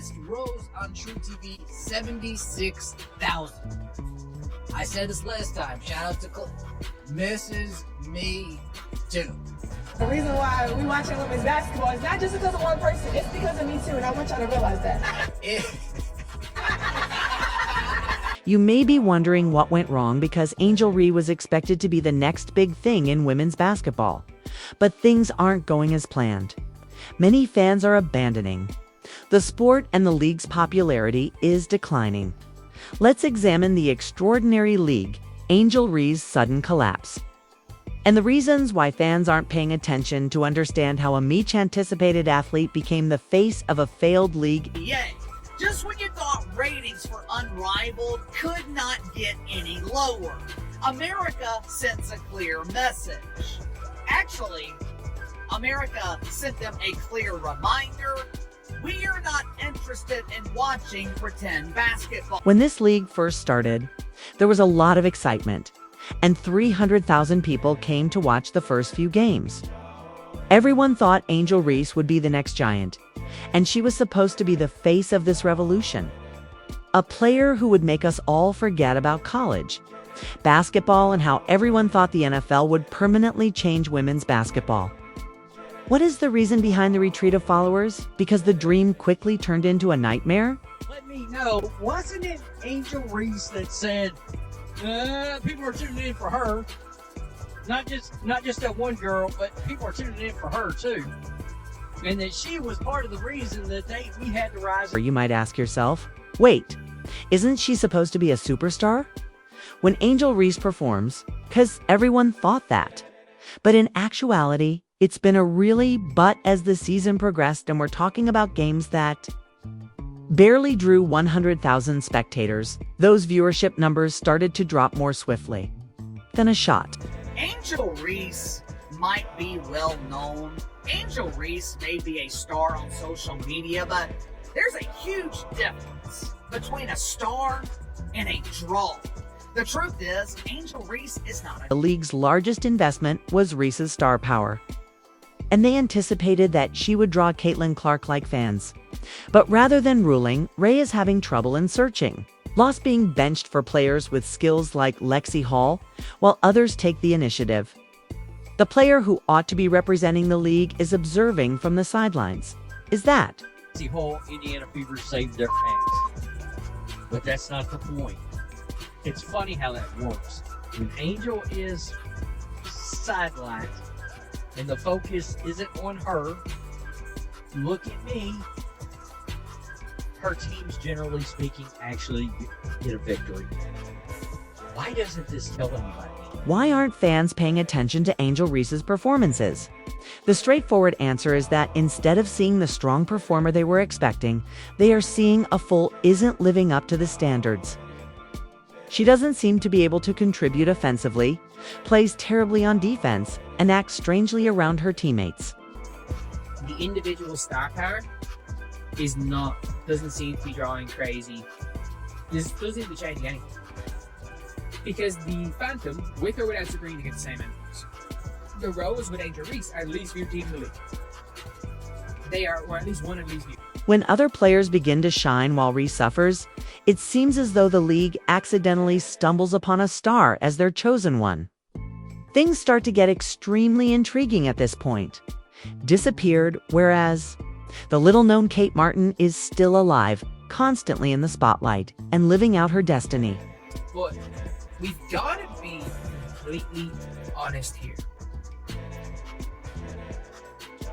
highest rose on True TV, 76,000. I said this last time. Shout out to Mrs. Me Too. The reason why we watching women's basketball is not just because of one person, it's because of me too, and I want y'all to realize that. You may be wondering what went wrong because Angel Reese was expected to be the next big thing in women's basketball. But things aren't going as planned. Many fans are abandoning the sport and the league's popularity is declining. Let's examine the extraordinary league, Angel Reese's sudden collapse, and the reasons why fans aren't paying attention to understand how a much-anticipated athlete became the face of a failed league. Yay! Just when you thought ratings for Unrivaled could not get any lower, America sends a clear message. Actually, America sent them a clear reminder. We are not interested in watching pretend basketball. When this league first started, there was a lot of excitement, and 300,000 people came to watch the first few games. Everyone thought Angel Reese would be the next giant, and she was supposed to be the face of this revolution. A player who would make us all forget about college, basketball, and how everyone thought the NFL would permanently change women's basketball. What is the reason behind the retreat of followers? Because the dream quickly turned into a nightmare? Let me know, wasn't it Angel Reese that said, people are tuning in for her? Not just that one girl, but people are tuning in for her too. And that she was part of the reason that we had to rise. Or you might ask yourself, wait, isn't she supposed to be a superstar? When Angel Reese performs, because everyone thought that. But in actuality, it's been a really but as the season progressed and we're talking about games that barely drew 100,000 spectators, those viewership numbers started to drop more swiftly than a shot. Angel Reese might be well known. Angel Reese may be a star on social media, but there's a huge difference between a star and a draw. The truth is, Angel Reese is not The league's largest investment was Reese's star power, and they anticipated that she would draw Caitlin Clark-like fans. But rather than ruling, Ray is having trouble in searching. Lost being benched for players with skills like Lexi Hall, while others take the initiative. The player who ought to be representing the league is observing from the sidelines. Is that? The whole Indiana Fever saved their fans. But that's not the point. It's funny how that works. When Angel is sidelined and the focus isn't on her, look at me, her teams, generally speaking, actually get a victory. Why doesn't this tell anybody? Why aren't fans paying attention to Angel Reese's performances? The straightforward answer is that instead of seeing the strong performer they were expecting, they are seeing a full isn't living up to the standards. She doesn't seem to be able to contribute offensively, plays terribly on defense, and acts strangely around her teammates. The individual star power doesn't seem to be drawing crazy. This doesn't seem to be changing anything. Because the Phantom, with or without Sabrina, get the same numbers. The Rose with Angel Reese are the least viewed team in the league. They are, or at least one of the least viewed. When other players begin to shine while Reese suffers, it seems as though the league accidentally stumbles upon a star as their chosen one. Things start to get extremely intriguing at this point. Disappeared, whereas the little-known Kate Martin is still alive, constantly in the spotlight, and living out her destiny. But we've got to be completely honest here.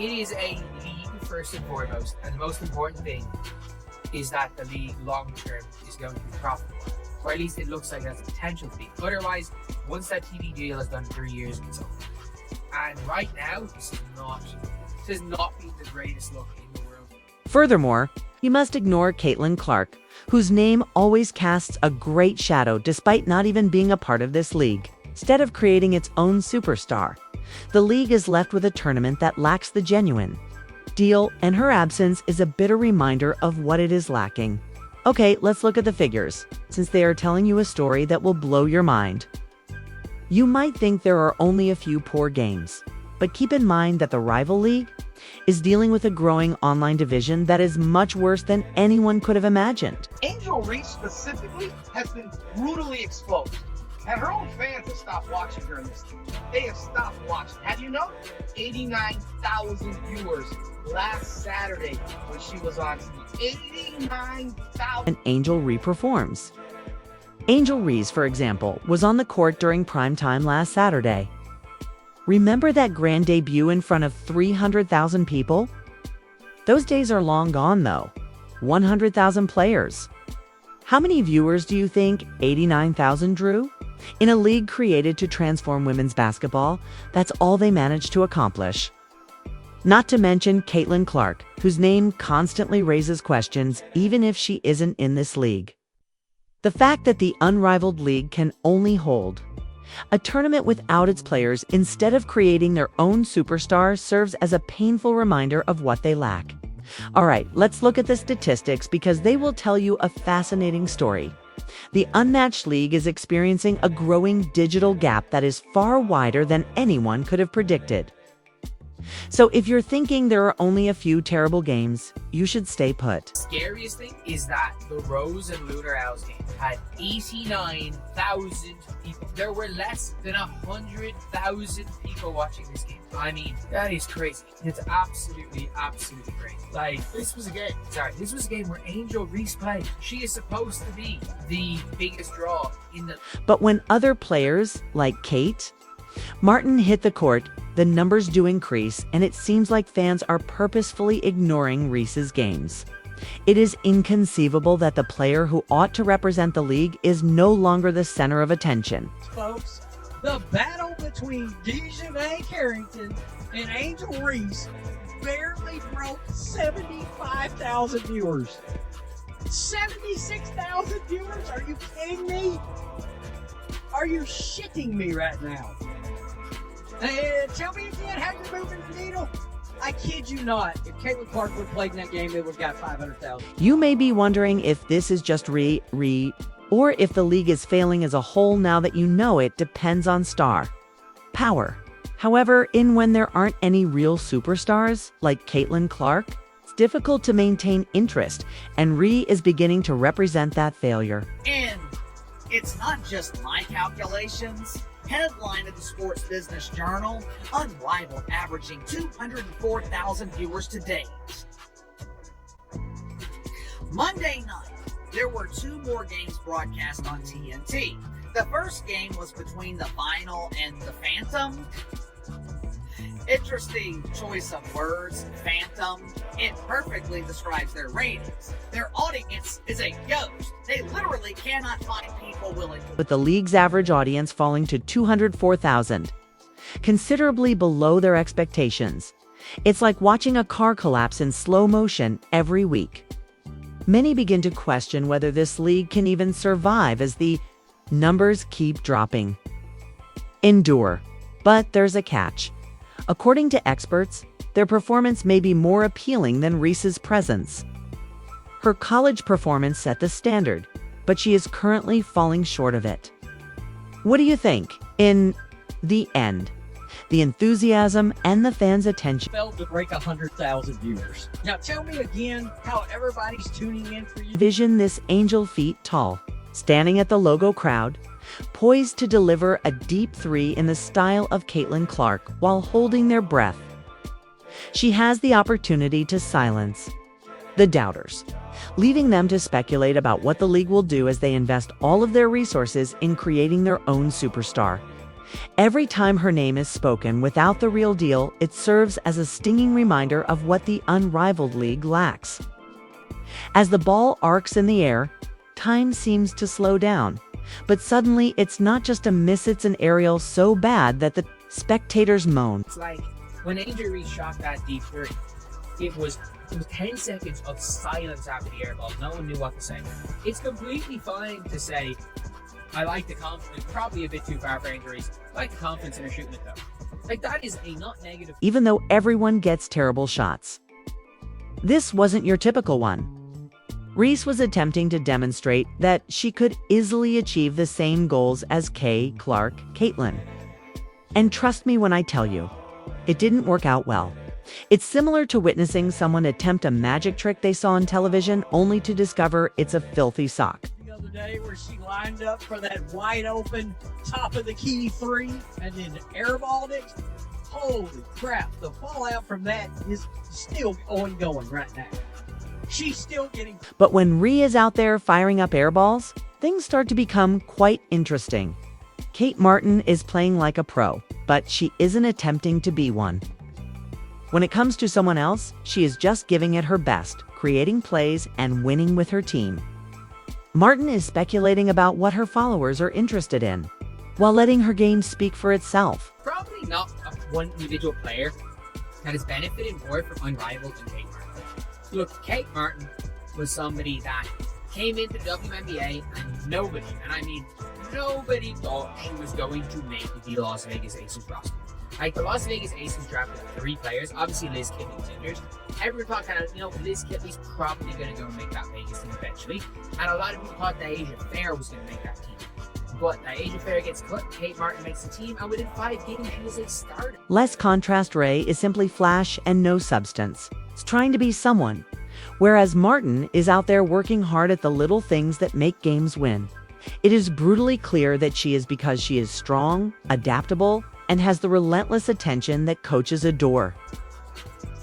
It is a league first and foremost, and the most important thing is that the league long-term is going to be profitable. Or at least it looks like it has the potential to be. Otherwise, once that TV deal is done 3 years, it's over. And right now, this has not been the greatest look in the world. Furthermore, you must ignore Caitlin Clark, whose name always casts a great shadow despite not even being a part of this league. Instead of creating its own superstar, the league is left with a tournament that lacks the genuine deal, and her absence is a bitter reminder of what it is lacking. Okay, let's look at the figures, since they are telling you a story that will blow your mind. You might think there are only a few poor games, But keep in mind that the rival league is dealing with a growing online division that is much worse than anyone could have imagined. Angel Reese specifically has been brutally exposed. And her own fans have stopped watching her in this team. They have stopped watching. Have you known? 89,000 viewers last Saturday when she was on TV. 89,000. And Angel re-performs. Angel Reese, for example, was on the court during prime time last Saturday. Remember that grand debut in front of 300,000 people? Those days are long gone, though. 100,000 players. How many viewers do you think 89,000 drew? In a league created to transform women's basketball, that's all they managed to accomplish. Not to mention Caitlin Clark, whose name constantly raises questions even if she isn't in this league. The fact that the unrivaled league can only hold a tournament without its players instead of creating their own superstar serves as a painful reminder of what they lack. All right, let's look at the statistics because they will tell you a fascinating story. The Unmatched League is experiencing a growing digital gap that is far wider than anyone could have predicted. So if you're thinking there are only a few terrible games, you should stay put. Scariest thing is that the Rose and Lunar Owls game had 89,000 people. There were less than 100,000 people watching this game. I mean, that is crazy. It's absolutely crazy. Like, this was a game where Angel Reese played. She is supposed to be the biggest draw in the... But when other players, like Kate Martin hit the court, the numbers do increase, and it seems like fans are purposefully ignoring Reese's games. It is inconceivable that the player who ought to represent the league is no longer the center of attention. Folks, the battle between Dejanay Carrington and Angel Reese barely broke 75,000 viewers. 76,000 viewers? Are you kidding me? Are you shitting me right now? Tell me again how you're moving the needle. I kid you not. If Caitlin Clark would have played in that game, it would have got 500,000. You may be wondering if this is just or if the league is failing as a whole now that you know it depends on star power. However, when there aren't any real superstars like Caitlin Clark, it's difficult to maintain interest, and Ree is beginning to represent that failure. And it's not just my calculations. Headline of the Sports Business Journal, unrivaled, averaging 204,000 viewers to date. Monday night, there were two more games broadcast on TNT. The first game was between the Final and the Phantom. Interesting choice of words, Phantom. It perfectly describes their ratings. Their audience is a ghost. They literally cannot find people willing to... With the league's average audience falling to 204,000, considerably below their expectations. It's like watching a car collapse in slow motion every week. Many begin to question whether this league can even survive as the numbers keep dropping. Endure. But there's a catch. According to experts, their performance may be more appealing than Reese's presence. Her college performance set the standard, but she is currently falling short of it. What do you think? In the end, the enthusiasm and the fans' attention Failed to break 100,000 viewers. Now tell me again how everybody's tuning in for you. Vision this angel feet tall, standing at the logo crowd, poised to deliver a deep three in the style of Caitlin Clark while holding their breath. She has the opportunity to silence the doubters, leaving them to speculate about what the league will do as they invest all of their resources in creating their own superstar. Every time her name is spoken without the real deal, it serves as a stinging reminder of what the unrivaled league lacks. As the ball arcs in the air, time seems to slow down. But suddenly, it's not just a miss, it's an aerial so bad that the spectators moan. It's like when Angel Reese shot that deep three, it was 10 seconds of silence after the air ball. No one knew what to say. It's completely fine to say, I like the confidence, probably a bit too far for Angel Reese. I like the confidence in her shooting it though. Like, that is a not negative. Even though everyone gets terrible shots. This wasn't your typical one. Reese was attempting to demonstrate that she could easily achieve the same goals as Caitlin. And trust me when I tell you, It didn't work out well. It's similar to witnessing someone attempt a magic trick they saw on television only to discover it's a filthy sock. The other day where she lined up for that wide open top of the key three and then airballed it. Holy crap, the fallout from that is still ongoing right now. She's still getting... But when Ree is out there firing up air balls, things start to become quite interesting. Kate Martin is playing like a pro, but she isn't attempting to be one. When it comes to someone else, she is just giving it her best, creating plays and winning with her team. Martin is speculating about what her followers are interested in, while letting her game speak for itself. Probably not one individual player that has benefited more from Unrivaled than Kate Martin. Look, Kate Martin was somebody that came into WNBA and nobody, and I mean nobody, thought she was going to make the Las Vegas Aces roster. Like, the Las Vegas Aces drafted 3 players. Obviously, Liz Kitley's injured. Everyone thought kind of, Liz Kitley's probably going to go and make that Vegas team eventually. And a lot of people thought Asia Fair was going to make that team. But Asia Fair gets cut, Kate Martin makes the team, and within 5 games, she was a starter. Less contrast Ray is simply flash and no substance. It's trying to be someone. Whereas Martin is out there working hard at the little things that make games win. It is brutally clear that she is because she is strong, adaptable, and has the relentless attention that coaches adore.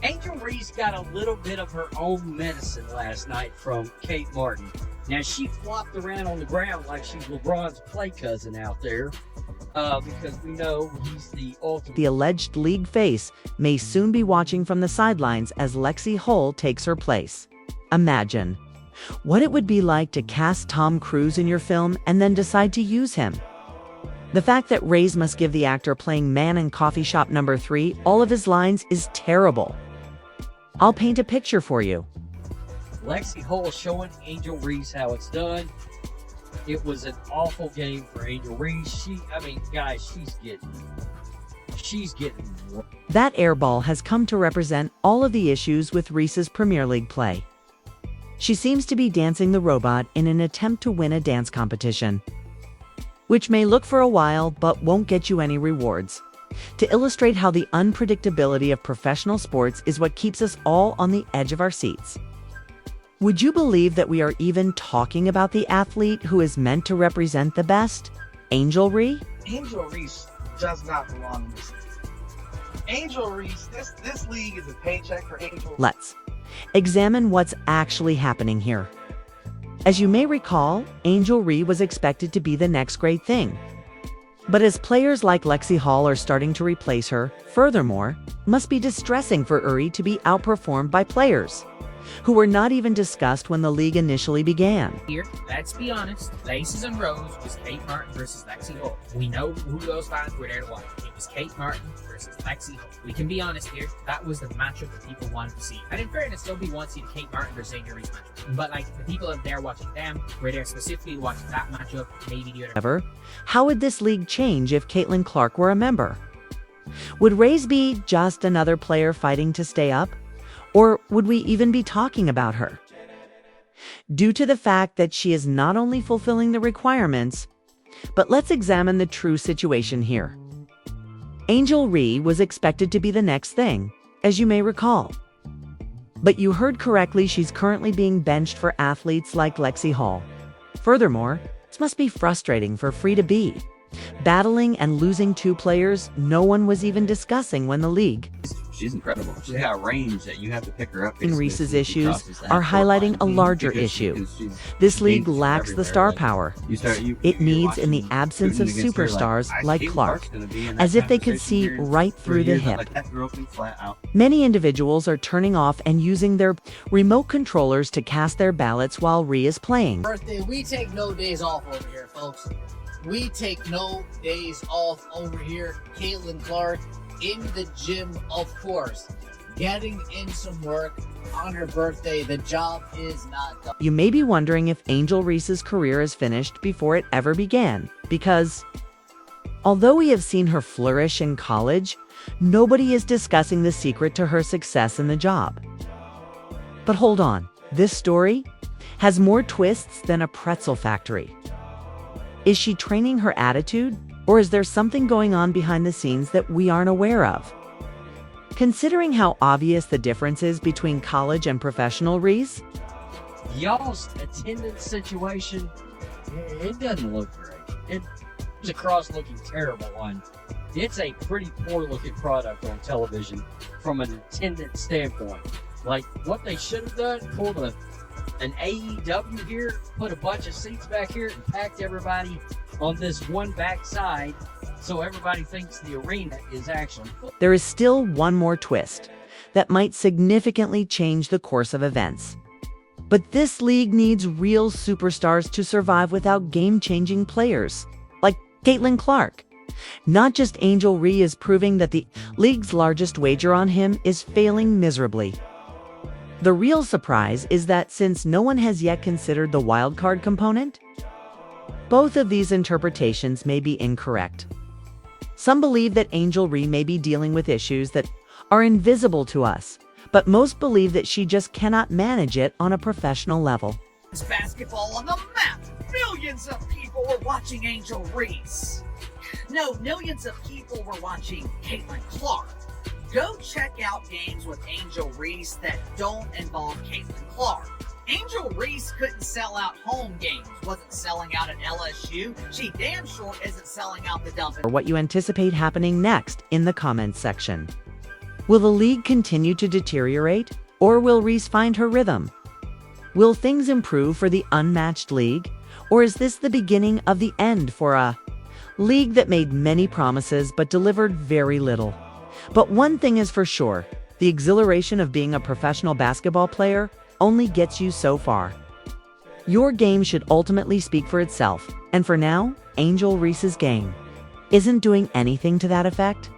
Angel Reese got a little bit of her own medicine last night from Kate Martin. Now, she flopped around on the ground like she's LeBron's play cousin out there, because we know he's the ultimate. The alleged league face may soon be watching from the sidelines as Lexi Hull takes her place. Imagine what it would be like to cast Tom Cruise in your film and then decide to use him. The fact that Reese must give the actor playing Man in Coffee Shop number 3 all of his lines is terrible. I'll paint a picture for you. Lexi Hull showing Angel Reese how it's done. It was an awful game for Angel Reese. Guys, she's getting. That air ball has come to represent all of the issues with Reese's Premier League play. She seems to be dancing the robot in an attempt to win a dance competition, which may look for a while but won't get you any rewards. To illustrate how the unpredictability of professional sports is what keeps us all on the edge of our seats. Would you believe that we are even talking about the athlete who is meant to represent the best? Angel Reese? Angel Reese does not belong in this league. Angel Reese, this league is a paycheck for Angel. Let's examine what's actually happening here. As you may recall, Angel Reese was expected to be the next great thing. But as players like Lexi Hull are starting to replace her, furthermore, must be distressing for Uri to be outperformed by players who were not even discussed when the league initially began. Here, let's be honest, Laces and Rose was Kate Martin versus Lexi Hull. We know who those fans were there to watch. It was Kate Martin versus Lexi Hull. We can be honest here, that was the matchup that people wanted to see. And in fairness, nobody wants to see the Kate Martin versus Angel Reese matchup. But the people up there watching them were there specifically to watch that matchup, maybe the other. However, how would this league change if Caitlin Clark were a member? Would Reese be just another player fighting to stay up? Or would we even be talking about her? Due to the fact that she is not only fulfilling the requirements, but let's examine the true situation here. Angel Reese was expected to be the next thing, as you may recall. But you heard correctly, she's currently being benched for athletes like Lexi Hull. Furthermore, this must be frustrating for Free to be, battling and losing 2 players no one was even discussing when the league. She's incredible. She's got a range that you have to pick her up. Reese's issues are highlighting a larger issue. This league lacks the star power it needs in the absence of superstars like Clark, as if they could see right through the hip. Many individuals are turning off and using their remote controllers to cast their ballots while Rhea is playing. Birthday, we take no days off over here, folks. We take no days off over here. Caitlin Clark in the gym, of course, getting in some work on her birthday. The job is not done. You may be wondering if Angel Reese's career is finished before it ever began, because although we have seen her flourish in college, nobody is discussing the secret to her success in the job. But hold on, this story has more twists than a pretzel factory. Is she training her attitude? Or is there something going on behind the scenes that we aren't aware of? Considering how obvious the difference is between college and professional, Reese, Y'all's attendance situation, it doesn't look great. It's a cross looking terrible one. It's a pretty poor looking product on television from an attendance standpoint. Like, what they should have done, pulled an AEW here, put a bunch of seats back here, and packed everybody on this one back side so everybody thinks the arena is actually full. there is still one more twist that might significantly change the course of events. But this league needs real superstars to survive without game-changing players, like Caitlin Clark. Not just Angel Reese is proving that the league's largest wager on him is failing miserably. The real surprise is that since no one has yet considered the wildcard component, both of these interpretations may be incorrect. Some believe that Angel Reese may be dealing with issues that are invisible to us, but most believe that she just cannot manage it on a professional level. It's basketball on the map. Millions of people were watching Angel Reese. No, millions of people were watching Caitlin Clark. Go check out games with Angel Reese that don't involve Caitlin Clark. Angel Reese couldn't sell out home games, wasn't selling out at LSU. She damn sure isn't selling out the dump. Or what you anticipate happening next in the comments section. Will the league continue to deteriorate, or will Reese find her rhythm? Will things improve for the unmatched league, or is this the beginning of the end for a league that made many promises but delivered very little? But one thing is for sure, the exhilaration of being a professional basketball player only gets you so far. Your game should ultimately speak for itself, and for now, Angel Reese's game isn't doing anything to that effect.